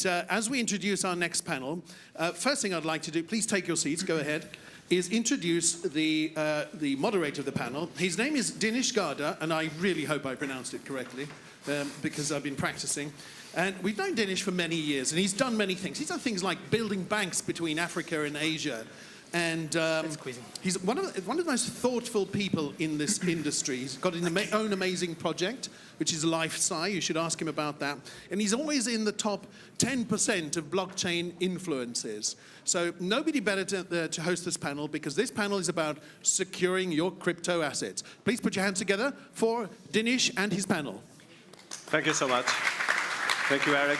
As we introduce our next panel, first thing I'd like to do, please take your seats, go ahead, is introduce the moderator of the panel. His name is Dinesh Garda, and I really hope I pronounced it correctly, because I've been practicing. And we've known Dinesh for many years, and he's done many things. He's done things like building banks between Africa and Asia. And he's one of the most thoughtful people in this industry. He's got his own amazing project, which is LifeSci. You should ask him about that. And he's always in the top 10% of blockchain influencers. So nobody better to host this panel, because this panel is about securing your crypto assets. Please put your hands together for Dinesh and his panel. Thank you so much. Thank you, Eric.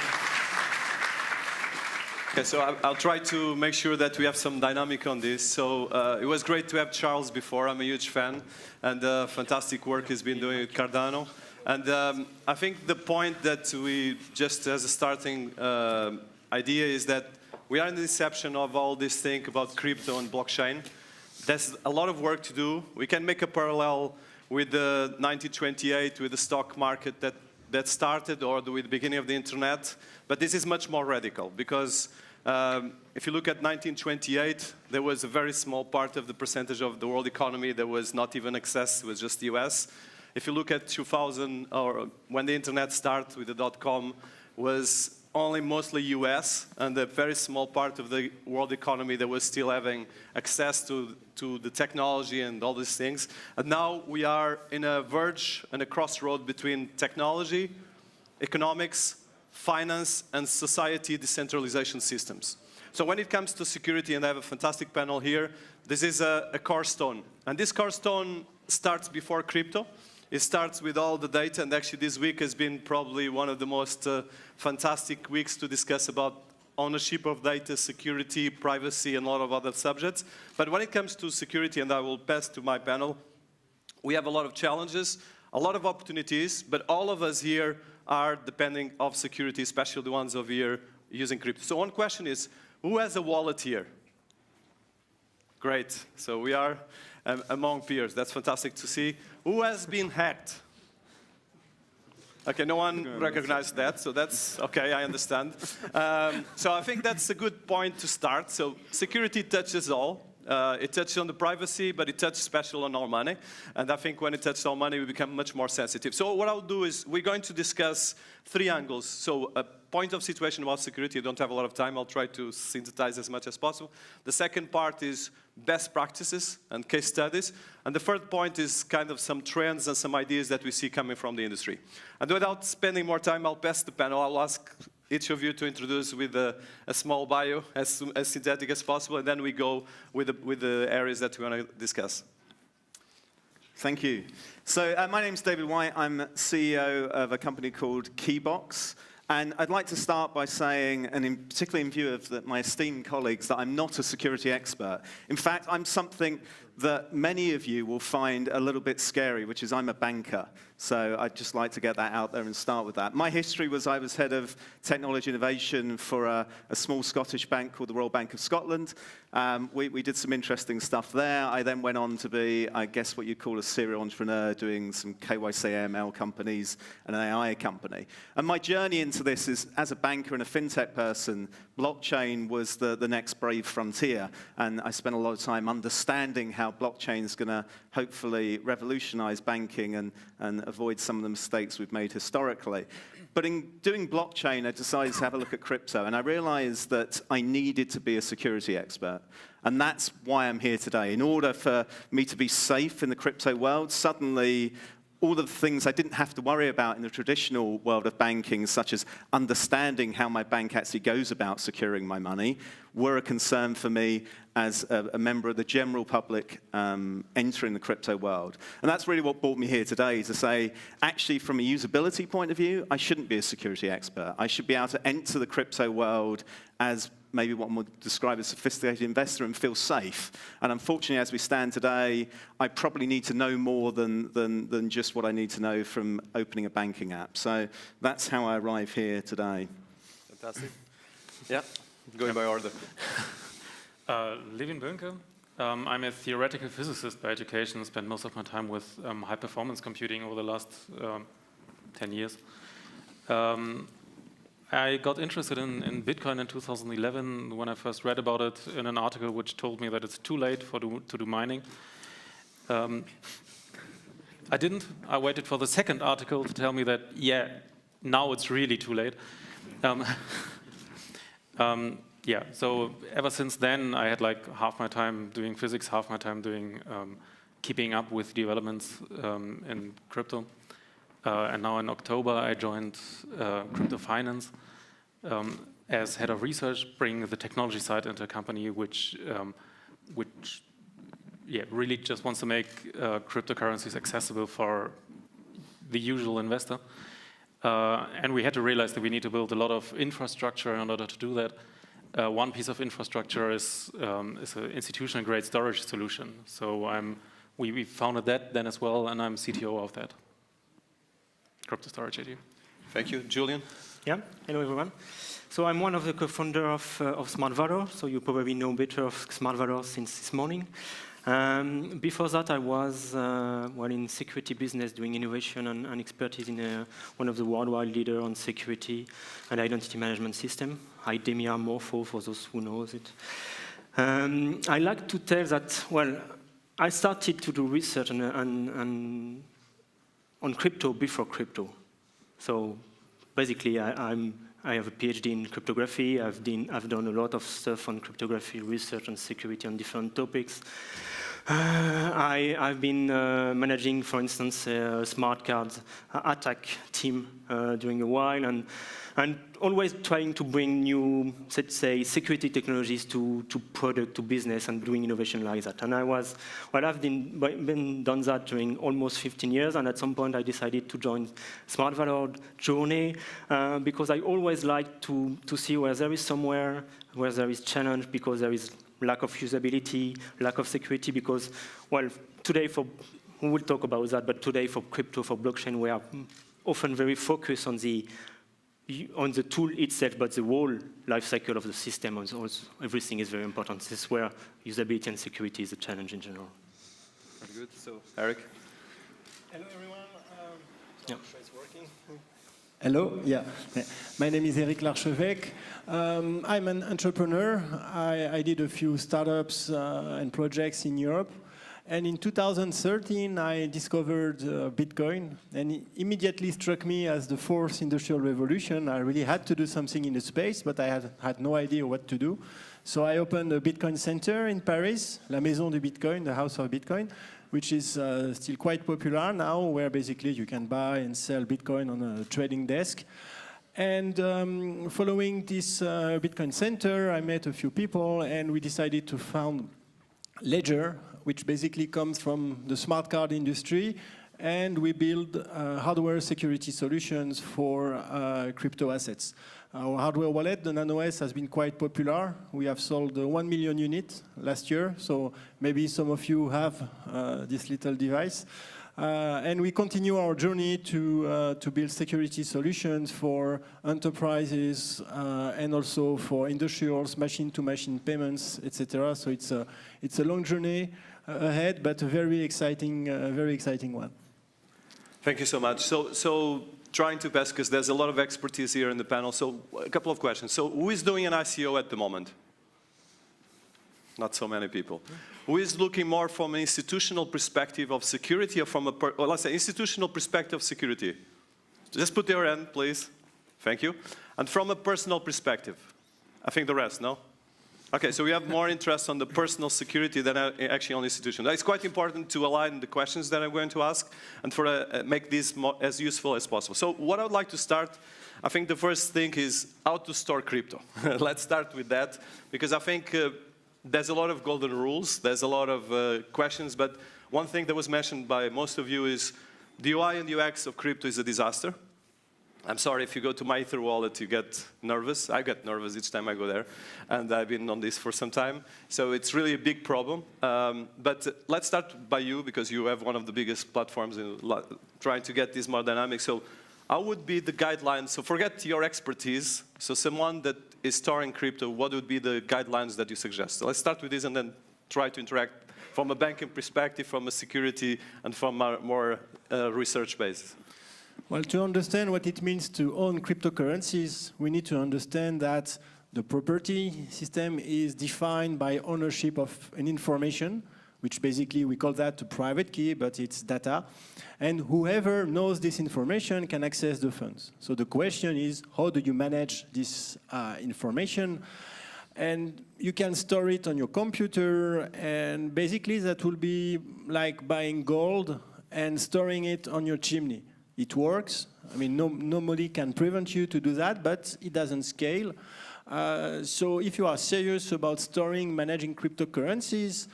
Okay, so I'll try to make sure that we have some dynamic on this. So it was great to have Charles before. I'm a huge fan, and fantastic work he's been doing with Cardano. And I think the point that we just as a starting idea is that we are in the inception of all this thing about crypto and blockchain. There's a lot of work to do. We can make a parallel with the 1928, with the stock market that started, or with the beginning of the internet. But this is much more radical, because if you look at 1928, there was a very small part of the percentage of the world economy that was not even accessed, it was just the US. If you look at 2000, or when the internet started with the .com, was only mostly US, and a very small part of the world economy that was still having access to the technology and all these things. And now we are in a verge and a crossroad between technology, economics, finance, and society decentralization systems. So when it comes to security, and I have a fantastic panel here, this is a cornerstone. And this cornerstone starts before crypto. It starts with all the data, and actually this week has been probably one of the most fantastic weeks to discuss about ownership of data, security, privacy, and a lot of other subjects. But when it comes to security, and I will pass to my panel, we have a lot of challenges, a lot of opportunities, but all of us here are depending on security, especially the ones over here using crypto. So one question is, who has a wallet here? Great, so we are among peers. That's fantastic to see. Who has been hacked? Okay, no one recognized that, so that's okay, I understand. So I think that's a good point to start. So security touches all. It touches on the privacy, but it touches especially on our money. And I think when it touches our money, we become much more sensitive. So what I'll do is we're going to discuss three angles. So a point of situation about security. I don't have a lot of time. I'll try to synthesize as much as possible. The second part is best practices and case studies. And the third point is kind of some trends and some ideas that we see coming from the industry. And without spending more time, I'll pass the panel. I'll ask each of you to introduce with a small bio, as synthetic as possible, and then we go with the areas that we want to discuss. Thank you. So my name's David White. I'm CEO of a company called Keybox. And I'd like to start by saying, and particularly in view of my esteemed colleagues, that I'm not a security expert. In fact, I'm something that many of you will find a little bit scary, which is I'm a banker. So I'd just like to get that out there and start with that. My history was I was head of technology innovation for a small Scottish bank called the Royal Bank of Scotland. We did some interesting stuff there. I then went on to be, I guess, what you'd call a serial entrepreneur, doing some KYC AML companies and an AI company. And my journey into this is, as a banker and a fintech person, blockchain was the next brave frontier. And I spent a lot of time understanding how blockchain is going to hopefully revolutionize banking and avoid some of the mistakes we've made historically. But in doing blockchain, I decided to have a look at crypto, and I realized that I needed to be a security expert. And that's why I'm here today. In order for me to be safe in the crypto world, suddenly all of the things I didn't have to worry about in the traditional world of banking, such as understanding how my bank actually goes about securing my money, were a concern for me as a member of the general public entering the crypto world. And that's really what brought me here today, to say, actually, from a usability point of view, I shouldn't be a security expert. I should be able to enter the crypto world as maybe what one would describe as a sophisticated investor and feel safe. And unfortunately, as we stand today, I probably need to know more than just what I need to know from opening a banking app. So that's how I arrive here today. Fantastic. Yeah, going by order. Levin Bönke. I'm a theoretical physicist by education. Spent most of my time with high-performance computing over the last 10 years. I got interested in Bitcoin in 2011 when I first read about it in an article which told me that it's too late to do mining. I didn't. I waited for the second article to tell me that, yeah, now it's really too late. Yeah, so ever since then, I had like half my time doing physics, half my time doing keeping up with developments in crypto. And now in October, I joined Crypto Finance as head of research, bringing the technology side into a company which really just wants to make cryptocurrencies accessible for the usual investor. And we had to realize that we need to build a lot of infrastructure in order to do that. One piece of infrastructure is an institutional-grade storage solution. So we founded that then as well, and I'm CTO of that. Crypto Storage AD. Thank you. Julian? Yeah, hello everyone. So I'm one of the co-founders of Smart Valor, so you probably know better of Smart Valor since this morning. Before that, I was in security business doing innovation and expertise in one of the worldwide leaders on security and identity management system, IDEMIA Morpho, for those who knows it. I like to tell that, well, I started to do research on crypto before crypto. So basically, I have a PhD in cryptography. I've done a lot of stuff on cryptography, research and security on different topics. I've been managing, for instance, a smart cards attack team during a while, and always trying to bring new, let's say, security technologies to product, to business, and doing innovation like that. And I've been done that during almost 15 years, and at some point I decided to join Smart Valor journey because I always like to see where there is somewhere where there is challenge, because there is lack of usability, lack of security, because, well, today we will talk about that, but today for crypto, for blockchain, we are often very focused on the tool itself, but the whole life cycle of the system, also, everything is very important. This is where usability and security is a challenge in general. Very good. So, Eric? Hello, everyone. Yeah. It's working. Hello, yeah. My name is Eric Larchevêque. I'm an entrepreneur. I did a few startups and projects in Europe. And in 2013, I discovered Bitcoin, and it immediately struck me as the fourth industrial revolution. I really had to do something in the space, but I had no idea what to do. So I opened a Bitcoin center in Paris, La Maison du Bitcoin, the House of Bitcoin, which is still quite popular now, where basically you can buy and sell Bitcoin on a trading desk. And following this Bitcoin center, I met a few people, and we decided to found Ledger, which basically comes from the smart card industry, and we build hardware security solutions for crypto assets. Our hardware wallet, the NanoS, has been quite popular. We have sold 1 million units last year, so maybe some of you have this little device. And we continue our journey to build security solutions for enterprises and also for industrials, machine-to-machine payments, etc. So it's a long journey ahead, but a very exciting one. Thank you so much. So trying to pass, because there's a lot of expertise here in the panel. So a couple of questions. So who is doing an ICO at the moment? Not so many people. Who is looking more from an institutional perspective of security, or from let's say institutional perspective of security? Just put your hand, please. Thank you. And from a personal perspective? I think the rest, no? Okay, so we have more interest on the personal security than actually on institutional. It's quite important to align the questions that I'm going to ask and make this as useful as possible. So what I would like to start, I think the first thing is how to store crypto. Let's start with that, because I think there's a lot of golden rules, there's a lot of questions, but one thing that was mentioned by most of you is the UI and UX of crypto is a disaster. I'm sorry, if you go to my Ether wallet, you get nervous. I get nervous each time I go there, and I've been on this for some time. So it's really a big problem. But let's start by you, because you have one of the biggest platforms in trying to get this more dynamic. So how would be the guidelines? So forget your expertise. So someone that is storing crypto, what would be the guidelines that you suggest? So let's start with this and then try to interact from a banking perspective, from a security, and from a more research basis. Well, to understand what it means to own cryptocurrencies, we need to understand that the property system is defined by ownership of an information, which basically we call that a private key, but it's data. And whoever knows this information can access the funds. So the question is, how do you manage this information? And you can store it on your computer, and basically that will be like buying gold and storing it on your chimney. It works. I mean, nobody can prevent you to do that, but it doesn't scale. So if you are serious about storing, managing cryptocurrencies,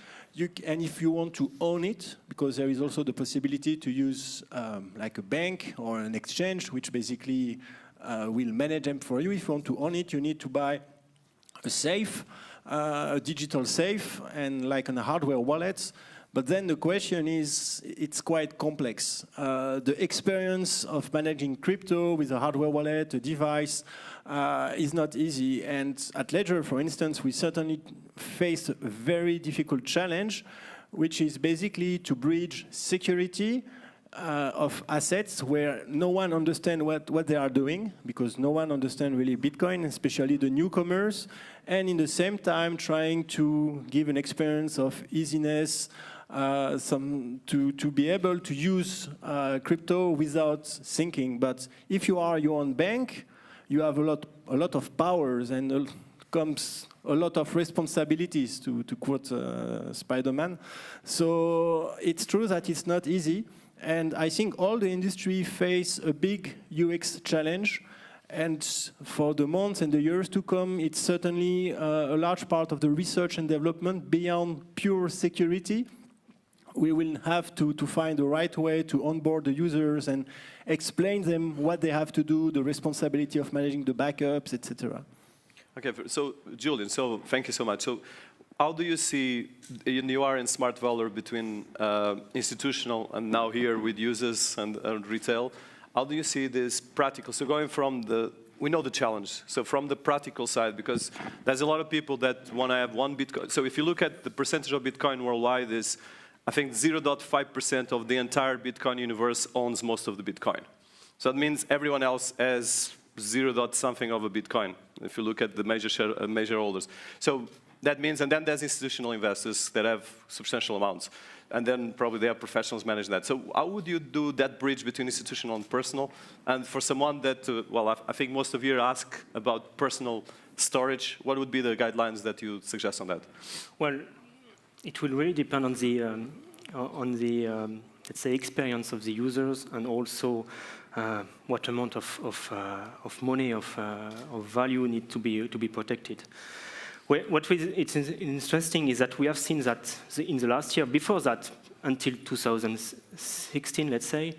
and if you want to own it, because there is also the possibility to use like a bank or an exchange, which basically will manage them for you. If you want to own it, you need to buy a safe, a digital safe, and like a hardware wallet. But then the question is, it's quite complex. The experience of managing crypto with a hardware wallet, a device, is not easy. And at Ledger, for instance, we certainly faced a very difficult challenge, which is basically to bridge security of assets where no one understands what they are doing, because no one understands really Bitcoin, especially the newcomers, and in the same time trying to give an experience of easiness, to be able to use crypto without thinking. But if you are your own bank, you have a lot of powers, and comes a lot of responsibilities, to quote Spider-Man. So it's true that it's not easy, and I think all the industry face a big UX challenge. And for the months and the years to come, it's certainly a large part of the research and development beyond pure security. We will have to find the right way to onboard the users and explain them what they have to do, the responsibility of managing the backups, etc. Okay, so Julian, so thank you so much. So how do you see, you are in smart valor between institutional and now here with users and retail, how do you see this practical? So going from we know the challenge, so from the practical side, because there's a lot of people that want to have one Bitcoin. So if you look at the percentage of Bitcoin worldwide is, I think 0.5% of the entire Bitcoin universe owns most of the Bitcoin. So that means everyone else has 0. something of a Bitcoin, if you look at the major holders. So that means, and then there's institutional investors that have substantial amounts. And then probably they have professionals managing that. So how would you do that bridge between institutional and personal? And for someone that, well, I think most of you ask about personal storage, what would be the guidelines that you suggest on that? Well, it will really depend on the let's say, experience of the users, and also what amount of money, of value need to be protected. It's interesting is that we have seen that in the last year, before that, until 2016, let's say,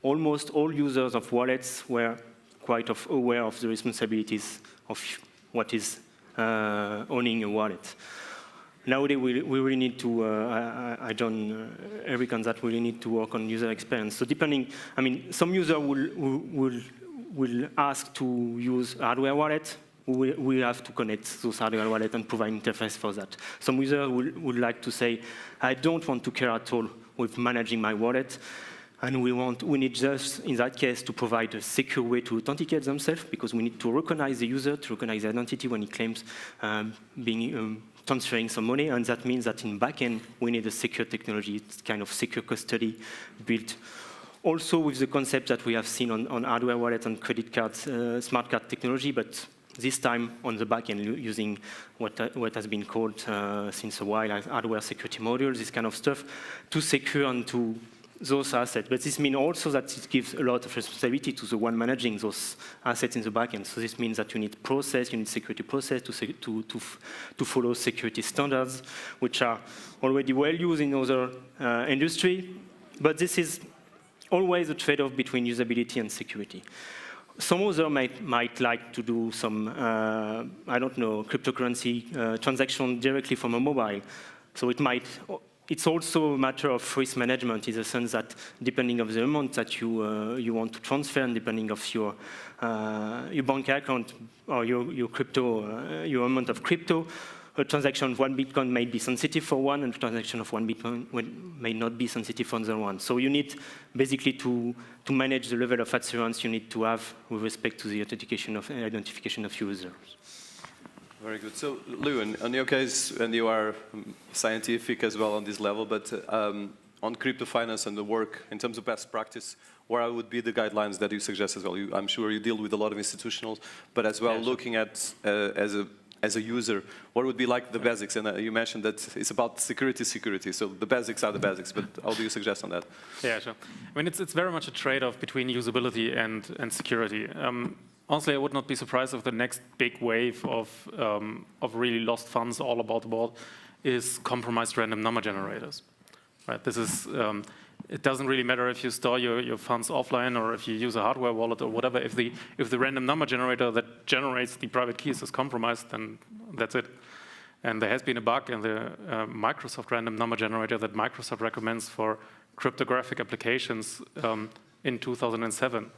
almost all users of wallets were quite aware of the responsibilities of what is owning a wallet. Nowadays, we really need to, I join Eric on that, we really need to work on user experience. So depending, I mean, some user will ask to use hardware wallet. We have to connect those hardware wallet and provide interface for that. Some user would like to say, I don't want to care at all with managing my wallet. And we need just, in that case, to provide a secure way to authenticate themselves, because we need to recognize the user, to recognize the identity when he claims transferring some money. And that means that in backend, we need a secure technology, it's kind of secure custody built. Also with the concept that we have seen on hardware wallet and credit cards, smart card technology, but this time on the back end using what has been called since a while as hardware security modules, this kind of stuff, to secure and to those assets. But this means also that it gives a lot of responsibility to the one managing those assets in the back end. So this means that you need process, you need security process to follow security standards, which are already well used in other industry. But this is always a trade-off between usability and security. Some other might like to do some, I don't know, cryptocurrency transaction directly from a mobile. So it's also a matter of risk management, in the sense that depending on the amount that you want to transfer, and depending of your bank account or your amount of crypto, a transaction of 1 Bitcoin may be sensitive for one, and a transaction of 1 Bitcoin may not be sensitive for the other one. So you need basically to manage the level of assurance you need to have with respect to the authentication of identification of users. Very good. So, Lou, in your case, and you are scientific as well on this level, but on crypto finance and the work in terms of best practice, where would be the guidelines that you suggest as well? I'm sure you deal with a lot of institutionals, but as well looking at as a user, what would be like the basics? And you mentioned that it's about security. So the basics are the basics, but how do you suggest on that? Yeah, sure. I mean, it's very much a trade-off between usability and security. Honestly, I would not be surprised if the next big wave of really lost funds all about the board is compromised random number generators. Right? This is it doesn't really matter if you store your funds offline or if you use a hardware wallet or whatever. If the random number generator that generates the private keys is compromised, then that's it. And there has been a bug in the Microsoft random number generator that Microsoft recommends for cryptographic applications in 2007.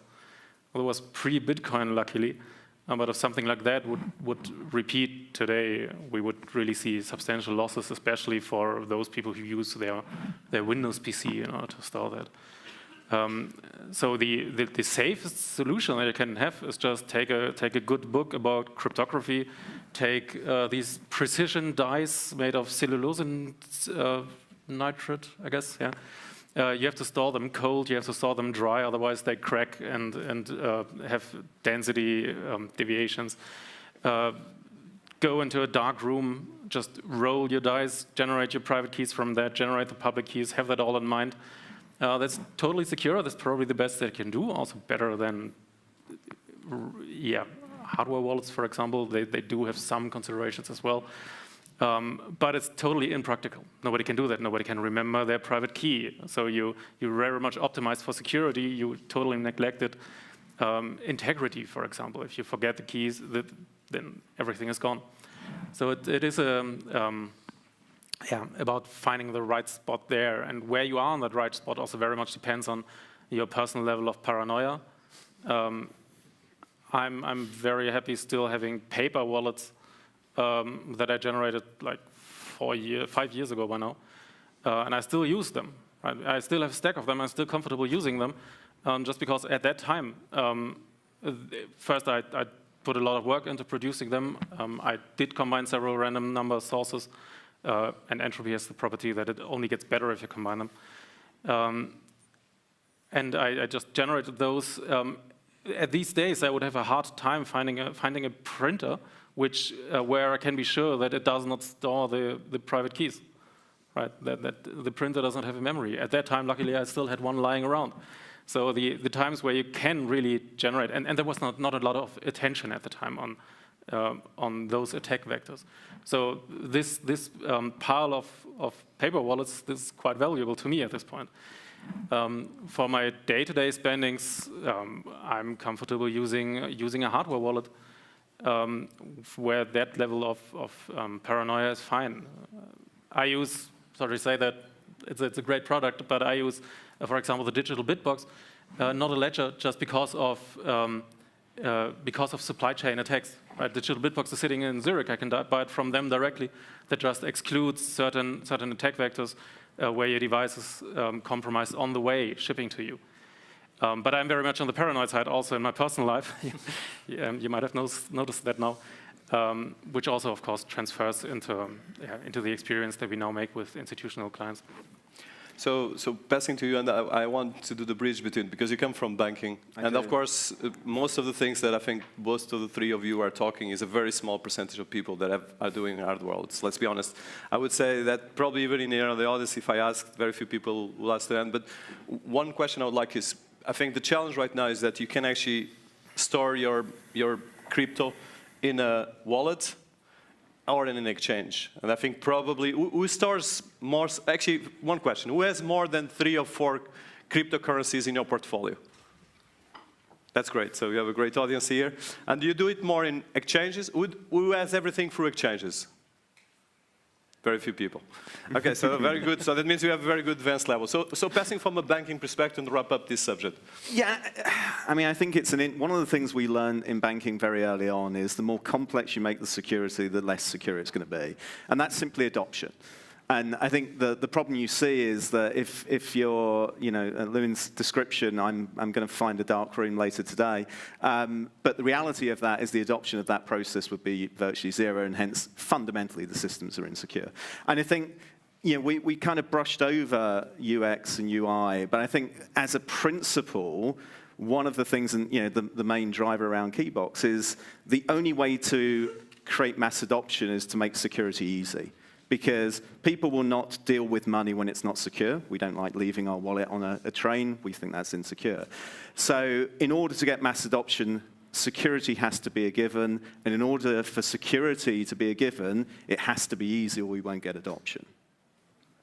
Well, it was pre-Bitcoin, luckily. But if something like that would repeat today, we would really see substantial losses, especially for those people who use their Windows PC in order to store that. So the safest solution that you can have is just take a good book about cryptography, take these precision dice made of cellulose and nitrate, I guess, yeah. You have to store them cold, you have to store them dry, otherwise they crack and have density deviations. Go into a dark room, just roll your dice, generate your private keys from that, generate the public keys, have that all in mind. That's totally secure, that's probably the best they can do, also better than, hardware wallets, for example. They do have some considerations as well. But it's totally impractical. Nobody can do that. Nobody can remember their private key. So you very much optimize for security. You totally neglected integrity, for example. If you forget the keys, then everything is gone. So it is about finding the right spot there. And where you are on that right spot also very much depends on your personal level of paranoia. I'm very happy still having paper wallets that I generated like 5 years ago by now, and I still use them. Right? I still have a stack of them. I'm still comfortable using them, just because at that time, first I put a lot of work into producing them. I did combine several random number sources, and entropy has the property that it only gets better if you combine them. And I just generated those. At these days, I would have a hard time finding a printer where I can be sure that it does not store the private keys, right? That the printer doesn't have a memory. At that time, luckily, I still had one lying around. So the times where you can really generate, and there was not a lot of attention at the time on those attack vectors. So this pile of paper wallets is quite valuable to me at this point. For my day-to-day spendings, I'm comfortable using a hardware wallet. Where that level of paranoia is fine. I use, sorry to say that it's a great product, but I use, for example, the digital bitbox, not a ledger, just because of supply chain attacks. Right? Digital bitbox is sitting in Zurich. I can buy it from them directly. That just excludes certain attack vectors where your device is compromised on the way shipping to you. But I'm very much on the paranoid side also in my personal life. You might have noticed that now, which also, of course, transfers into the experience that we now make with institutional clients. So passing to you, and I want to do the bridge between, because you come from banking, of course, most of the things that I think most of the three of you are talking is a very small percentage of people that are doing hard wallets. Let's be honest. I would say that probably even in the audience, if I asked, very few people will ask the end. But one question I would like is, I think the challenge right now is that you can actually store your crypto in a wallet or in an exchange. And I think probably, who stores more, actually, one question, who has more than 3 or 4 cryptocurrencies in your portfolio? That's great, so you have a great audience here. And do you do it more in exchanges? Who has everything through exchanges? Very few people. Okay, so very good. So that means you have a very good advanced level. So passing from a banking perspective to wrap up this subject. Yeah, I mean, I think it's one of the things we learned in banking very early on is the more complex you make the security, the less secure it's going to be. And that's simply adoption. And I think the problem you see is that if you're, Lewin's description, I'm going to find a dark room later today, but the reality of that is the adoption of that process would be virtually zero, and hence, fundamentally, the systems are insecure. And I think, we kind of brushed over UX and UI, but I think as a principle, one of the things, and the main driver around Keybox is the only way to create mass adoption is to make security easy. Because people will not deal with money when it's not secure. We don't like leaving our wallet on a train. We think that's insecure. So in order to get mass adoption, security has to be a given. And in order for security to be a given, it has to be easy or we won't get adoption.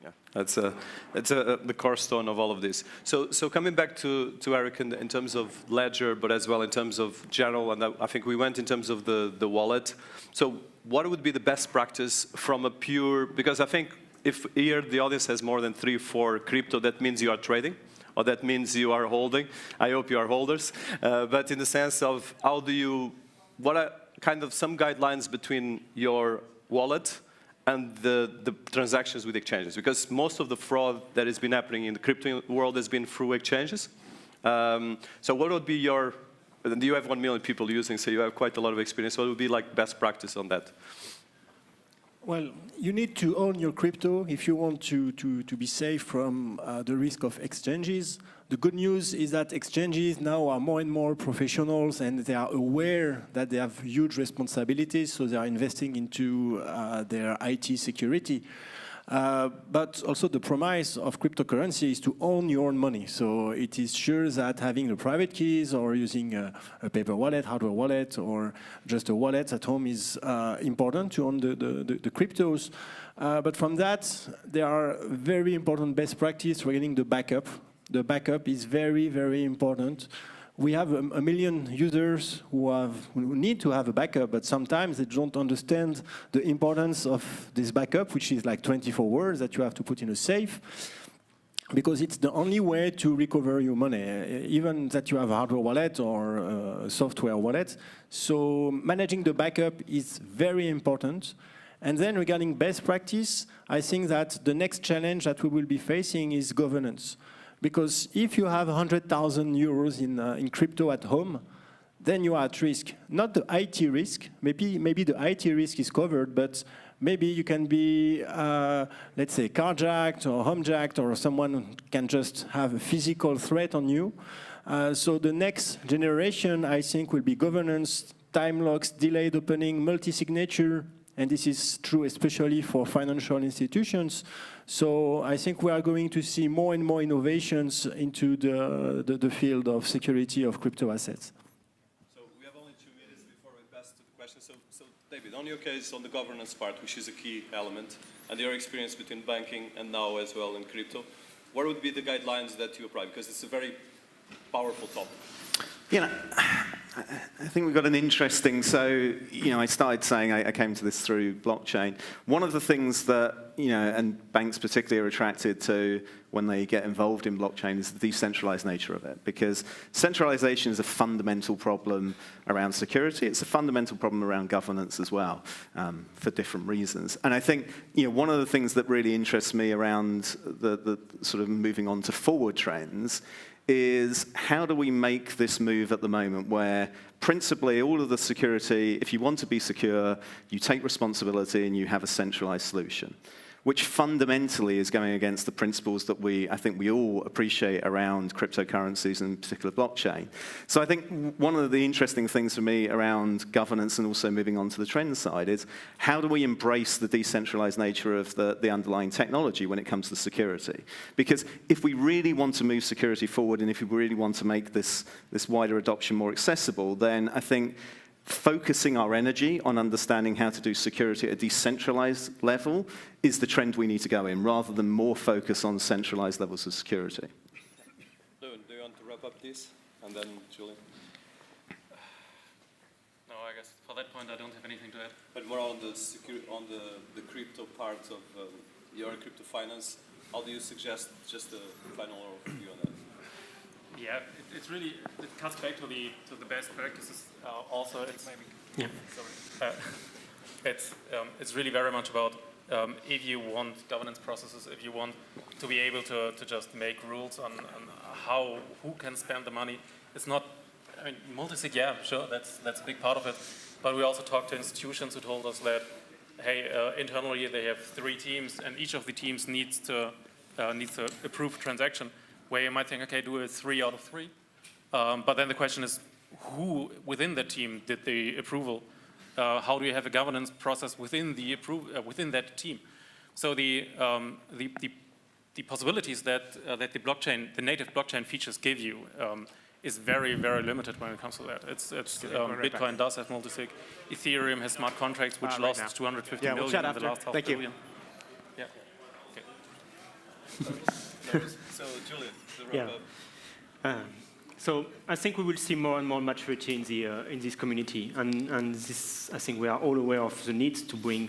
Yeah, that's the cornerstone of all of this. So coming back to Eric in terms of ledger, but as well in terms of general, and I think we went in terms of the wallet. So what would be the best practice from a pure, because I think if here the audience has more than 3 or 4 crypto, that means you are trading, or that means you are holding. I hope you are holders. But in the sense of what are kind of some guidelines between your wallet and the transactions with exchanges? Because most of the fraud that has been happening in the crypto world has been through exchanges. So what would be your, and you have 1 million people using, so you have quite a lot of experience. What would be like best practice on that? Well, you need to own your crypto if you want to be safe from the risk of exchanges. The good news is that exchanges now are more and more professionals, and they are aware that they have huge responsibilities, so they are investing into their IT security. But also the promise of cryptocurrency is to own your own money. So it is sure that having the private keys or using a paper wallet, hardware wallet, or just a wallet at home is important to own the cryptos. But from that, there are very important best practices regarding the backup. The backup is very, very important. We have a million users who need to have a backup, but sometimes they don't understand the importance of this backup, which is like 24 words that you have to put in a safe, because it's the only way to recover your money, even that you have a hardware wallet or a software wallet. So managing the backup is very important. And then regarding best practice, I think that the next challenge that we will be facing is governance. Because if you have 100,000 euros in crypto at home, then you are at risk. Not the IT risk. Maybe the IT risk is covered, but maybe you can be, let's say, carjacked or homejacked, or someone can just have a physical threat on you. So the next generation, I think, will be governance, time locks, delayed opening, multi-signature, and this is true especially for financial institutions. So I think we are going to see more and more innovations into the field of security of crypto assets. So we have only 2 minutes before we pass to the question. So David, on your case, on the governance part, which is a key element, and your experience between banking and now as well in crypto, what would be the guidelines that you apply? Because it's a very powerful topic. I think we've got an interesting, I started saying I came to this through blockchain. One of the things that, and banks particularly are attracted to when they get involved in blockchain is the decentralized nature of it, because centralization is a fundamental problem around security. It's a fundamental problem around governance as well, for different reasons. And I think, one of the things that really interests me around the sort of moving on to forward trends is how do we make this move at the moment where principally all of the security, if you want to be secure, you take responsibility and you have a centralized solution, which fundamentally is going against the principles that I think we all appreciate around cryptocurrencies and in particular blockchain. So I think one of the interesting things for me around governance and also moving on to the trend side is how do we embrace the decentralized nature of the underlying technology when it comes to security? Because if we really want to move security forward and if we really want to make this wider adoption more accessible, then I think focusing our energy on understanding how to do security at a decentralized level is the trend we need to go in, rather than more focus on centralized levels of security. Lewin, do you want to wrap up this? And then Julian? No, I guess for that point, I don't have anything to add. But more on the crypto part of your crypto finance, how do you suggest just a final overview on that? Yeah, it's really, it cuts back to the best practices. Also, it's Yeah. sorry. It's really very much about if you want governance processes, if you want to be able to just make rules on who can spend the money. It's not, I mean, multi-sig, yeah, sure, that's a big part of it. But we also talked to institutions who told us that, hey, internally they have 3 teams, and each of the teams needs to approve a transaction. Where you might think, okay, do a 3 out of 3. But then the question is, who within the team did the approval? How do you have a governance process within within that team? So the possibilities that the native blockchain features give you is very, very limited when it comes to that. Bitcoin does have multisig. Ethereum has smart contracts, which lost now. 250 Yeah, we'll million chat in the after. last Thank you. billion. Yeah. Okay. So, Julian, the Yeah. wrap-up. So I think we will see more and more maturity in this community, and this, I think we are all aware of the need to bring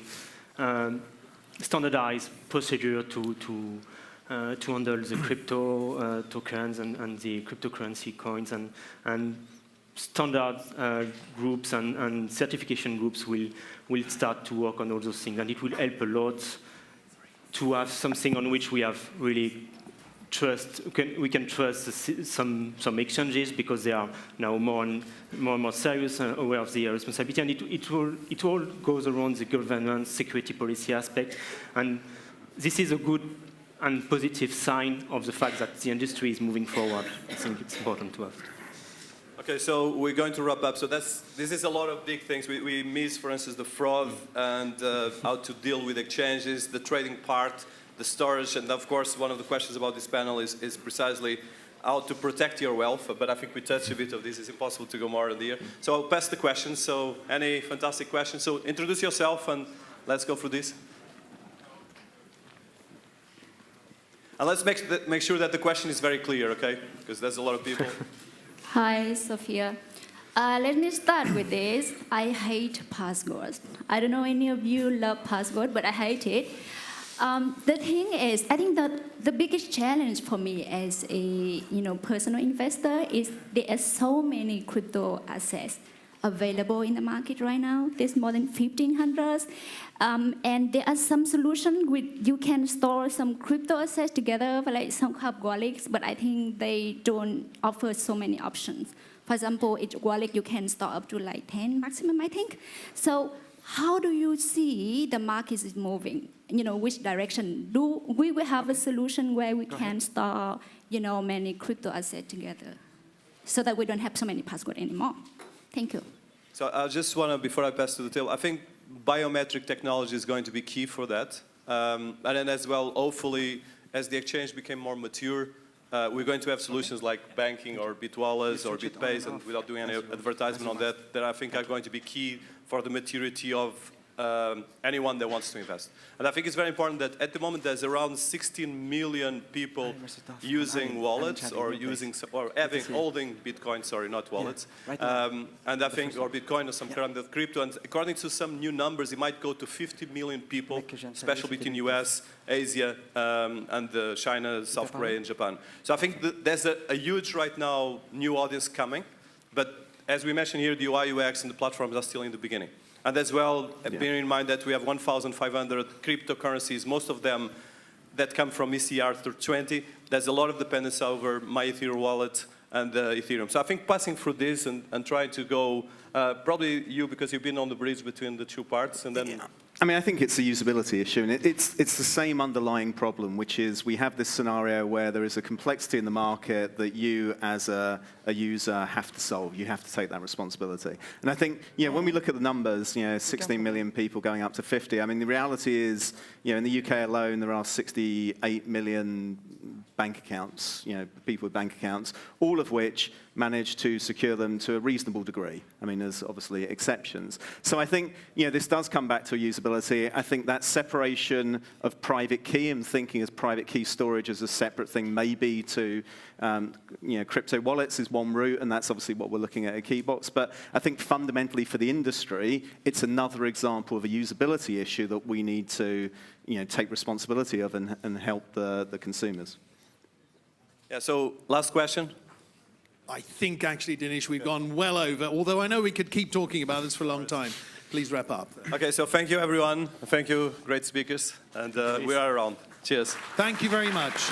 standardized procedure to handle the crypto tokens and the cryptocurrency coins, and standard groups and certification groups will start to work on all those things, and it will help a lot to have something on which we have really trust. We can trust some exchanges because they are now more and more serious and aware of the responsibility, and it all goes around the governance, security policy aspect, and this is a good and positive sign of the fact that the industry is moving forward. I think it's important to have. Okay, so we're going to wrap up. So this is a lot of big things. We miss, for instance, the fraud and how to deal with exchanges, the trading part, the storage, and of course, one of the questions about this panel is precisely how to protect your wealth. But I think we touched a bit of this. It's impossible to go more in the year. So I'll pass the questions. So any fantastic questions? So introduce yourself and let's go through this. And let's make sure that the question is very clear, okay? Because there's a lot of people. Hi, Sophia. Let me start with this. I hate passwords. I don't know any of you love password, but I hate it. The thing is, I think that the biggest challenge for me as a personal investor is there are so many crypto assets available in the market right now. There's more than 1,500, and there are some solutions with you can store some crypto assets together, like some kind of wallets, but I think they don't offer so many options. For example, each wallet you can store up to like 10 maximum, I think. So how do you see the market is moving? Which direction? Do we will have a solution where we can store, many crypto assets together so that we don't have so many passwords anymore? Thank you. So I just want to, before I pass to the table, I think biometric technology is going to be key for that. And then as well, hopefully, as the exchange became more mature, we're going to have solutions like banking or BitWallets or BitPays, and without doing any advertisement on that I think are going to be key for the maturity of anyone that wants to invest. And I think it's very important that at the moment there's around 16 million people using wallets or holding Bitcoin, sorry, not wallets. And I think, or Bitcoin or some kind of crypto. And according to some new numbers, it might go to 50 million people, especially between US, Asia, and China, South Korea, and Japan. So I think there's a huge right now new audience coming. But as we mentioned here, the UI, UX, and the platforms are still in the beginning. And as well, bearing in mind that we have 1,500 cryptocurrencies, most of them that come from ECR through 20, there's a lot of dependence over my Ethereum wallet and Ethereum. So I think passing through this and trying to go, probably you, because you've been on the bridge between the two parts, and then... I mean, I think it's a usability issue, and it's the same underlying problem, which is we have this scenario where there is a complexity in the market that you, as a user, have to solve. You have to take that responsibility. And I think, when we look at the numbers, 16 million people going up to 50, I mean, the reality is, in the UK alone, there are 68 million bank accounts, people with bank accounts, all of which managed to secure them to a reasonable degree. I mean, there's obviously exceptions. So I think, you know, this does come back to usability. I think that separation of private key and thinking as private key storage as a separate thing, maybe to you know, crypto wallets is one route, and that's obviously what we're looking at Keybox. But I think fundamentally for the industry, it's another example of a usability issue that we need to, you know, take responsibility of and help the consumers. Yeah, so last question. I think actually, Dinesh, we've gone well over, although I know we could keep talking about this for a long time. Please wrap up. Okay, so thank you, everyone. Thank you, great speakers. And we are around. Cheers. Thank you very much.